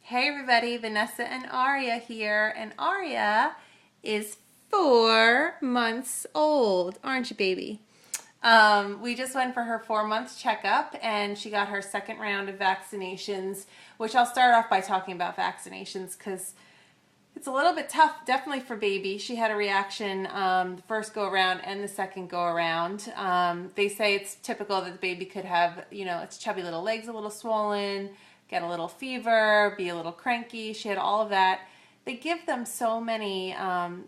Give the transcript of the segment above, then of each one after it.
Hey everybody, Vanessa and Aria here, and Aria is 4 months old, aren't you, baby? We just went for her 4 month checkup, and she got her second round of vaccinations, which I'll start off by talking about vaccinations because it's a little bit tough, definitely for baby. She had a reaction the first go around and the second go around. They say it's typical that the baby could have, its chubby little legs a little swollen, get a little fever, be a little cranky. She had all of that. They give them so many,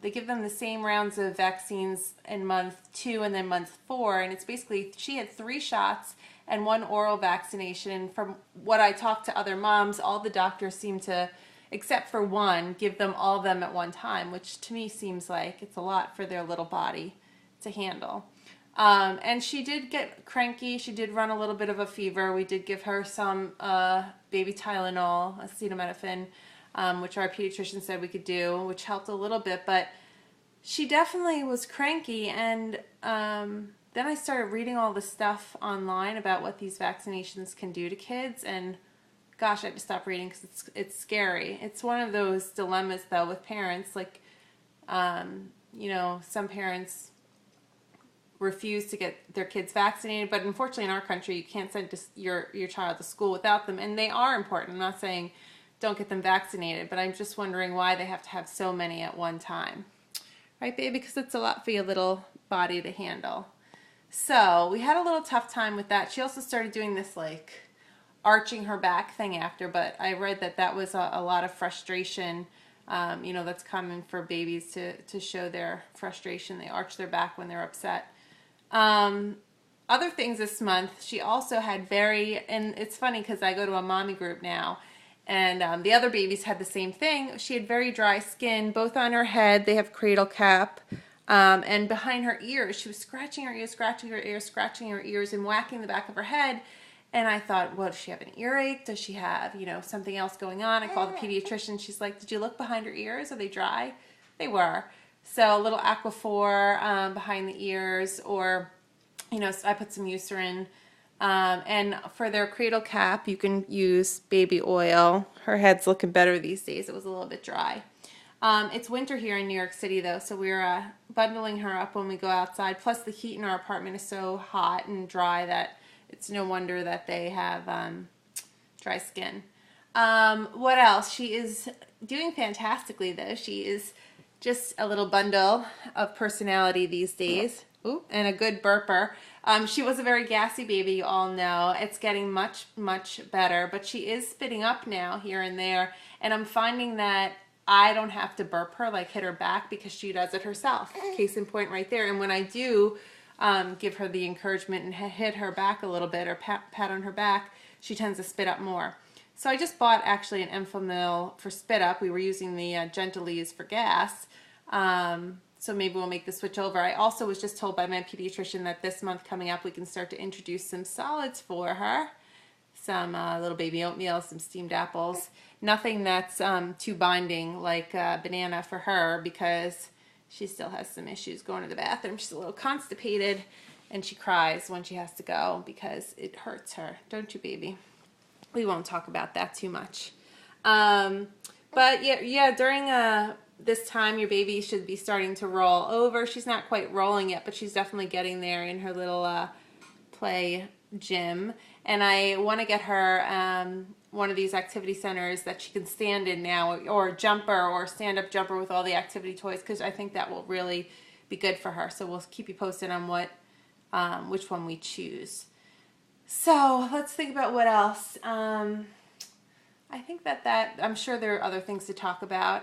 they give them the same rounds of vaccines in month 2 and then month 4. And it's basically, she had 3 shots and 1 oral vaccination. From what I talked to other moms, all the doctors seem to, except for one, give them all of them at one time, which to me seems like it's a lot for their little body to handle. And she did get cranky. She did run a little bit of a fever. We did give her some baby Tylenol, acetaminophen, which our pediatrician said we could do, which helped a little bit. But she definitely was cranky. And then I started reading all the stuff online about what these vaccinations can do to kids. And gosh, I had to stop reading because it's scary. It's one of those dilemmas, though, with parents. Like, some parents refuse to get their kids vaccinated, but unfortunately in our country you can't send your child to school without them, and they are important. I'm not saying don't get them vaccinated, but I'm just wondering why they have to have so many at one time. Right, baby? Because it's a lot for your little body to handle. So we had a little tough time with that. She also started doing this like arching her back thing after, but I read that was a lot of frustration. That's common for babies to show their frustration. They arch their back when they're upset. Other things this month, she also had and it's funny because I go to a mommy group now, and the other babies had the same thing. She had very dry skin, both on her head. They have cradle cap, and behind her ears. She was scratching her ears, and whacking the back of her head. And I thought, well, does she have an earache? Does she have, something else going on? I called the pediatrician. She's like, did you look behind her ears? Are they dry? They were. So a little Aquaphor behind the ears, or, I put some Eucerin. And for their cradle cap, you can use baby oil. Her head's looking better these days. It was a little bit dry. It's winter here in New York City, though, so we're bundling her up when we go outside. Plus, the heat in our apartment is so hot and dry that it's no wonder that they have dry skin. What else? She is doing fantastically, though. She is just a little bundle of personality these days. Ooh, and a good burper. She was a very gassy baby, you all know. It's getting much, much better, but she is spitting up now here and there, and I'm finding that I don't have to burp her, like hit her back, because she does it herself. Case in point right there. And when I do give her the encouragement and hit her back a little bit, or pat on her back, she tends to spit up more. So I just bought actually an Enfamil for spit up. We were using the Gentilese for gas. So maybe we'll make the switch over. I also was just told by my pediatrician that this month coming up we can start to introduce some solids for her. Some little baby oatmeal, some steamed apples. Nothing that's too binding like banana for her, because she still has some issues going to the bathroom. She's a little constipated, and she cries when she has to go because it hurts her. Don't you, baby? We won't talk about that too much. But yeah, during this time, your baby should be starting to roll over. She's not quite rolling yet, but she's definitely getting there in her little play gym. And I want to get her one of these activity centers that she can stand in now, or jumper, or stand-up jumper with all the activity toys, because I think that will really be good for her. So we'll keep you posted on which one we choose. So let's think about what else. I think that I'm sure there are other things to talk about.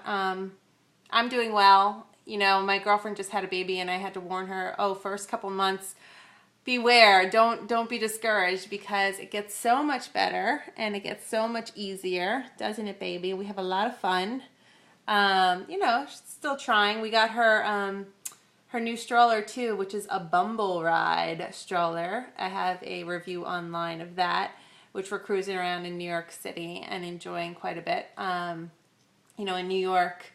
I'm doing well. My girlfriend just had a baby, and I had to warn her, first couple months, beware, don't be discouraged, because it gets so much better and it gets so much easier, doesn't it, baby? We have a lot of fun. She's still trying. We got her her new stroller too, which is a Bumble Ride stroller. I have a review online of that, which we're cruising around in New York City and enjoying quite a bit. In New York,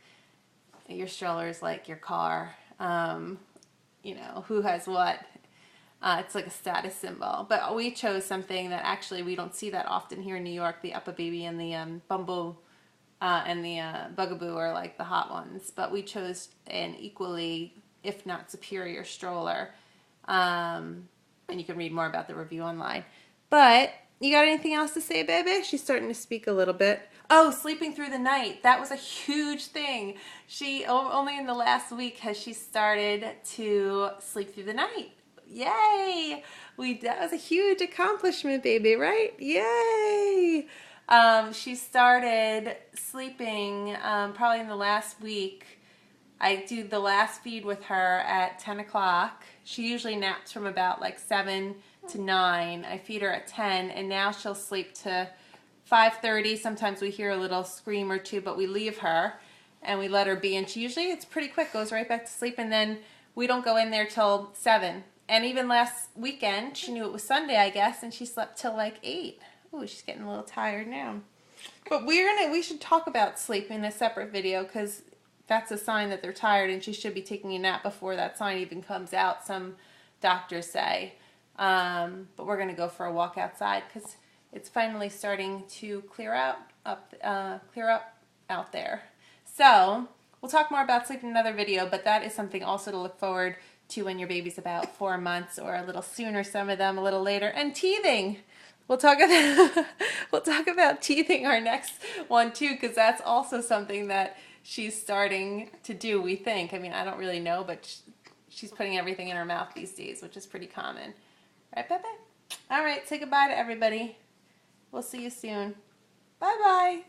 your stroller is like your car. Who has what. It's like a status symbol. But we chose something that actually we don't see that often here in New York, the Upper Baby and the Bumble and the Bugaboo are like the hot ones. But we chose an equally, if not superior, stroller. And you can read more about the review online. But you got anything else to say, baby? She's starting to speak a little bit. Oh, sleeping through the night. That was a huge thing. She, only in the last week has she started to sleep through the night. Yay! That was a huge accomplishment, baby, right? Yay! She started sleeping probably in the last week. I do the last feed with her at 10 o'clock. She usually naps from about like 7 to 9. I feed her at 10, and now she'll sleep to 5:30. Sometimes we hear a little scream or two, but we leave her and we let her be. And she usually, it's pretty quick, goes right back to sleep, and then we don't go in there till 7. And even last weekend, she knew it was Sunday, I guess, and she slept till like 8. Ooh, she's getting a little tired now. But we should talk about sleep in a separate video, because that's a sign that they're tired, and she should be taking a nap before that sign even comes out, some doctors say. But we're going to go for a walk outside because it's finally starting to clear up out there. So we'll talk more about sleep in another video, but that is something also to look forward to when your baby's about 4 months, or a little sooner, some of them a little later. And teething. We'll talk about teething our next one too, because that's also something that she's starting to do, we think. I mean, I don't really know, but she's putting everything in her mouth these days, which is pretty common. Right, Pepe? All right, say goodbye to everybody. We'll see you soon. Bye-bye.